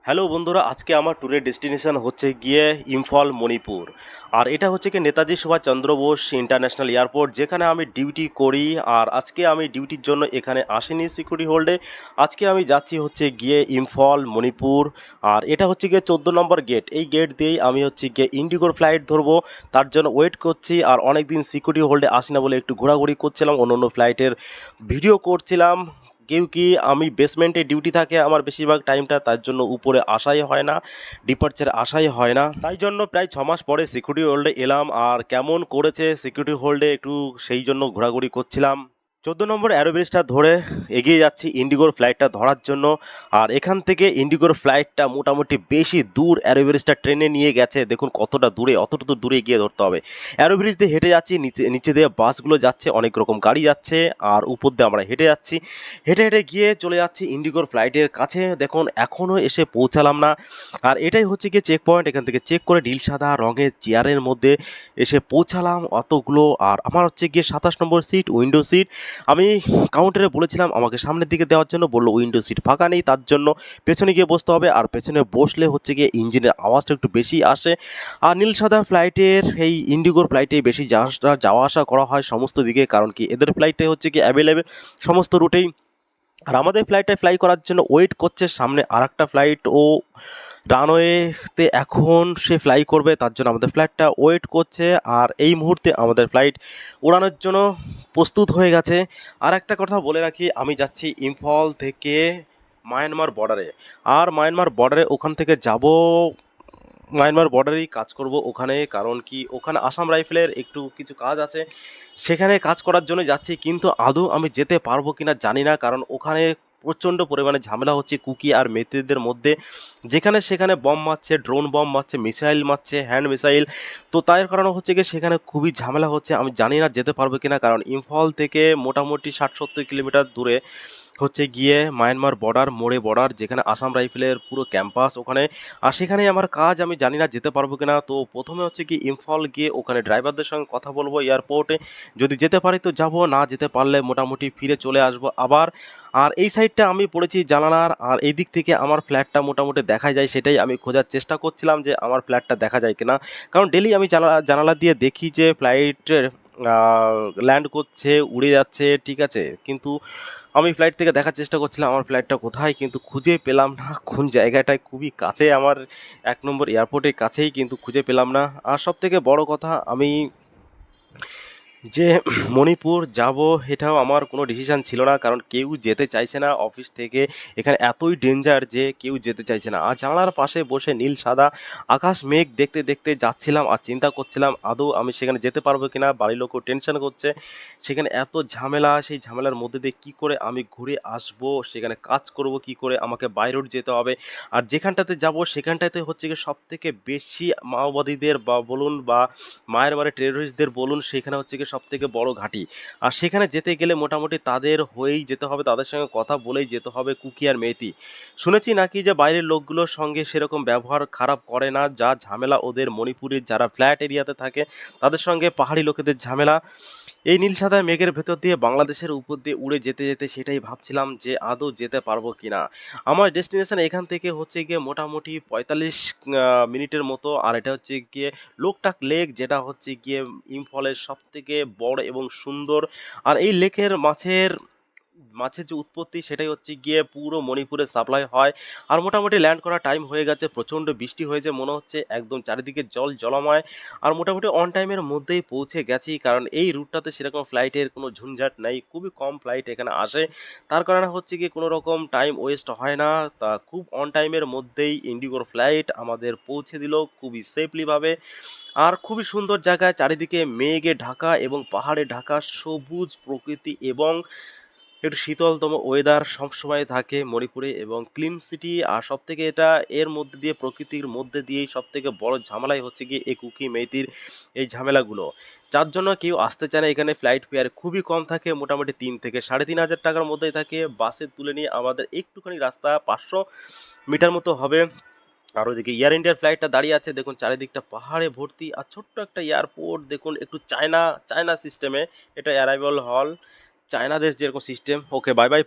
Hello বন্ধুরা, আজকে আমার ট্যুরের ডেস্টিনেশন হচ্ছে গিয়ে ইম্ফল মণিপুর। আর এটা হচ্ছে কি নেতাজি সুভাষচন্দ্র বোস ইন্টারন্যাশনাল এয়ারপোর্ট, যেখানে আমি ডিউটি করি। আর আজকে আমি ডিউটির জন্য এখানে আসিনি সিকিউরিটি হোল্ডে। আজকে আমি যাচ্ছি হচ্ছে গিয়ে ইম্ফল মণিপুর। আর এটা হচ্ছে গিয়ে 14 নম্বর গেট। এই গেট দিয়েই আমি হচ্ছে গিয়ে ইন্ডিগোর ফ্লাইট ধরবো, তার জন্য ওয়েট করছি। আর অনেক দিন সিকিউরিটি হোল্ডে আসি না বলে একটু ঘোরাঘুরি করছিলাম, অন্য অন্য ফ্লাইটের ভিডিও করছিলাম। কেউ কি আমি বেসমেন্টে ডিউটি থাকে আমার বেশিরভাগ টাইমটা, তার জন্য উপরে আসাই হয় না, ডিপার্চার আসাই হয় না। তাই জন্য প্রায় 6 মাস পরে সিকিউরিটি হোল্ডে এলাম। আর কেমন করেছে সিকিউরিটি হোল্ডে একটু সেই জন্য ঘোরাঘুরি করছিলাম। 14 নম্বর অ্যারোব্রিজটা ধরে এগিয়ে যাচ্ছি ইন্ডিগোর ফ্লাইটটা ধরার জন্য। আর এখান থেকে ইন্ডিগোর ফ্লাইটটা মোটামুটি বেশি দূর অ্যারোব্রিজটা ট্রেনে নিয়ে গেছে। দেখুন কতটা দূরে, অতটা দূরে গিয়ে ধরতে হবে। অ্যারোব্রিজ দিয়ে হেঁটে যাচ্ছি, নিচে নিচে দিয়ে বাসগুলো যাচ্ছে, অনেক রকম গাড়ি যাচ্ছে। আর উপর দিয়ে আমরা হেঁটে যাচ্ছি, হেঁটে হেঁটে গিয়ে চলে যাচ্ছি ইন্ডিগোর ফ্লাইটের কাছে। দেখুন এখনও এসে পৌঁছালাম না। আর এটাই হচ্ছে গিয়ে চেক পয়েন্ট। এখান থেকে চেক করে নীল সাদা রঙের চেয়ারের মধ্যে এসে পৌঁছালাম অতগুলো। আর আমার হচ্ছে গিয়ে 27 নম্বর সিট, উইন্ডো সিট। আমি কাউন্টারে বলেছিলাম আমাকে সামনের দিকে দেওয়ার জন্য, বললো উইন্ডো সিট ফাঁকা নেই, তার জন্য পেছনে গিয়ে বসতে হবে। আর পেছনে বসলে হচ্ছে গিয়ে ইঞ্জিনের আওয়াজটা একটু বেশি আসে। আর নীল সাদা ফ্লাইটের এই ইন্ডিগোর ফ্লাইটে বেশি যাওয়া আসা করা হয় সমস্ত দিকে, কারণ কি এদের ফ্লাইটে হচ্ছে কি অ্যাভেলেবেল সমস্ত রুটেই। আর আমাদের ফ্লাইটটায় ফ্লাই করার জন্য ওয়েট করছে সামনে আর একটা ফ্লাইট, ও রানওয়েতে এখন সে ফ্লাই করবে, তার জন্য আমাদের ফ্লাইটটা ওয়েট করছে। আর এই মুহূর্তে আমাদের ফ্লাইট উড়ানোর জন্য প্রস্তুত হয়ে গেছে। আর একটা কথা বলে রাখি, আমি যাচ্ছি ইম্ফল থেকে মায়ানমার বর্ডারে। আর মায়ানমার বর্ডারে ওখান থেকে যাব, মায়ানমার বর্ডারেই কাজ করব ওখানে, কারণ কি ওখানে আসাম রাইফেলের একটু কিছু কাজ আছে, সেখানে কাজ করার জন্য যাচ্ছি। কিন্তু আদৌ আমি যেতে পারবো কিনা জানি না, কারণ ওখানে প্রচণ্ড পরিমাণে ঝামেলা হচ্ছে কুকি আর মেথিদের মধ্যে। যেখানে সেখানে বম মারছে, ড্রোন বম মারছে, মিসাইল মারছে, হ্যান্ড মিসাইল। তো তাই কারণে হচ্ছে গিয়ে সেখানে খুবই ঝামেলা হচ্ছে। আমি জানি না যেতে পারবো কিনা, কারণ ইম্ফল থেকে মোটামুটি 60-70 কিলোমিটার দূরে হচ্ছে গিয়ে মায়ানমার বর্ডার, মোড়ে বর্ডার, যেখানে আসাম রাইফেলের পুরো ক্যাম্পাস ওখানে। আর সেখানেই আমার কাজ, আমি জানি না যেতে পারবো কিনা। তো প্রথমে হচ্ছে কি ইম্ফল গিয়ে ওখানে ড্রাইভারদের সঙ্গে কথা বলবো এয়ারপোর্টে, যদি যেতে পারি তো যাব, না যেতে পারলে মোটামুটি ফিরে চলে আসবো আবার। আর এই সাইডটা আমি পড়েছি জানালার, আর এই দিক থেকে আমার ফ্ল্যাটটা মোটামুটি দেখা যায়, সেটাই আমি খোঁজার চেষ্টা করছিলাম যে আমার ফ্ল্যাটটা দেখা যায় কিনা। কারণ ডেলি আমি জানালা জানালা দিয়ে দেখি যে ফ্লাইটের ল্যান্ড করছে, উড়ে যাচ্ছে, ঠিক আছে, কিন্তু আমি ফ্লাইট থেকে দেখার চেষ্টা করছিলাম আমার ফ্লাইটটা কোথায়, কিন্তু খুঁজে পেলাম না কোন জায়গাটায়। খুবই কাছে আমার 1 নম্বর এয়ারপোর্টের কাছেই, কিন্তু খুঁজে পেলাম না। আর সব থেকে বড় কথা, আমি যে মণিপুর যাব এটাও আমার কোনো ডিসিশান ছিল না, কারণ কেউ যেতে চাইছে না অফিস থেকে। এখানে এতই ডেঞ্জার যে কেউ যেতে চাইছে না। আর জানালার পাশে বসে নীল সাদা আকাশ মেঘ দেখতে দেখতে যাচ্ছিলাম, আর চিন্তা করছিলাম আদৌ আমি সেখানে যেতে পারবো কিনা। বাড়ির লোকও টেনশন করছে, সেখানে এত ঝামেলা, সেই ঝামেলার মধ্যে দিয়ে কী করে আমি ঘুরে আসবো, সেখানে কাজ করব কি করে, আমাকে বাই রোড যেতে হবে। আর যেখানটাতে যাব সেখানটাতে হচ্ছে গিয়ে সব থেকে বেশি মাওবাদীদের বা বলুন বা মায়ের বাড়ি টেররিস্টদের বলুন, সেখানে হচ্ছে গিয়ে সবথেকে বড় ঘাঁটি। আর সেখানে যেতে গেলে মোটামুটি তাদের হয়েই যেতে হবে, তাদের সঙ্গে কথা বলেই যেতে হবে, কুকি আর মেথি। শুনেছি নাকি যে বাইরের লোকগুলোর সঙ্গে সেরকম ব্যবহার খারাপ করে না, যা ঝামেলা ওদের মণিপুরের যারা ফ্ল্যাট এরিয়াতে থাকে তাদের সঙ্গে পাহাড়ি লোকেদের ঝামেলা। এই নীল সাদা মেঘের ভেতর দিয়ে বাংলাদেশের উপর দিয়ে উড়ে যেতে যেতে সেটাই ভাবছিলাম যে আদৌ যেতে পারবো কিনা। আমার ডেস্টিনেশন এখান থেকে হচ্ছে গিয়ে মোটামুটি 45 মিনিটের মতো। আর এটা হচ্ছে গিয়ে লোকটাক লেক, যেটা হচ্ছে গিয়ে ইম্ফলের সবথেকে বড় এবং সুন্দর। আর এই লেকের মাছের মাছের যে উৎপত্তি সেটাই হচ্ছে গিয়ে পুরো মণিপুরে সাপ্লাই হয়। আর মোটামুটি ল্যান্ড করার টাইম হয়ে গেছে, প্রচণ্ড বৃষ্টি হয়েছে মনে হচ্ছে, একদম চারিদিকে জল জলময়। আর মোটামুটি অন টাইমের মধ্যেই পৌঁছে গেছি, কারণ এই রুটটাতে সেরকম ফ্লাইটের কোনো ঝুঞ্ঝাট নেই, খুবই কম ফ্লাইট এখানে আসে। তার কারণে হচ্ছে গিয়ে কোনো রকম টাইম ওয়েস্ট হয় না। তা খুব অন টাইমের মধ্যেই ইন্ডিগোর ফ্লাইট আমাদের পৌঁছে দিল খুবই সেফলিভাবে। আর খুবই সুন্দর জায়গায়, চারিদিকে মেঘে ঢাকা এবং পাহাড়ে ঢাকা, সবুজ প্রকৃতি এবং একটু শীতলতম ওয়েদার সবসময় থাকে মণিপুরে, এবং ক্লিন সিটি। আর সবথেকে এটা এর মধ্যে দিয়ে, প্রকৃতির মধ্যে দিয়েই সবথেকে বড় ঝামেলাই হচ্ছে গিয়ে এই কুকি মেথির এই ঝামেলাগুলো, যার জন্য কেউ আসতে চায় না। এখানে ফ্লাইট ফেয়ার খুবই কম থাকে, মোটামুটি 3 থেকে 3.5 হাজার টাকার মধ্যেই থাকে। বাসে তুলে নিয়ে আমাদের একটুখানি রাস্তা 500 মিটার মতো হবে। আর ওইদিকে এয়ার ইন্ডিয়ার ফ্লাইটটা দাঁড়িয়ে আছে, দেখুন চারিদিকটা পাহাড়ে ভর্তি। আর ছোট্ট একটা এয়ারপোর্ট, দেখুন একটু চায়না চায়না সিস্টেমে এটা অ্যারাইভাল হল, চায়নাদের যেরকম সিস্টেম। ওকে, বাই বাই।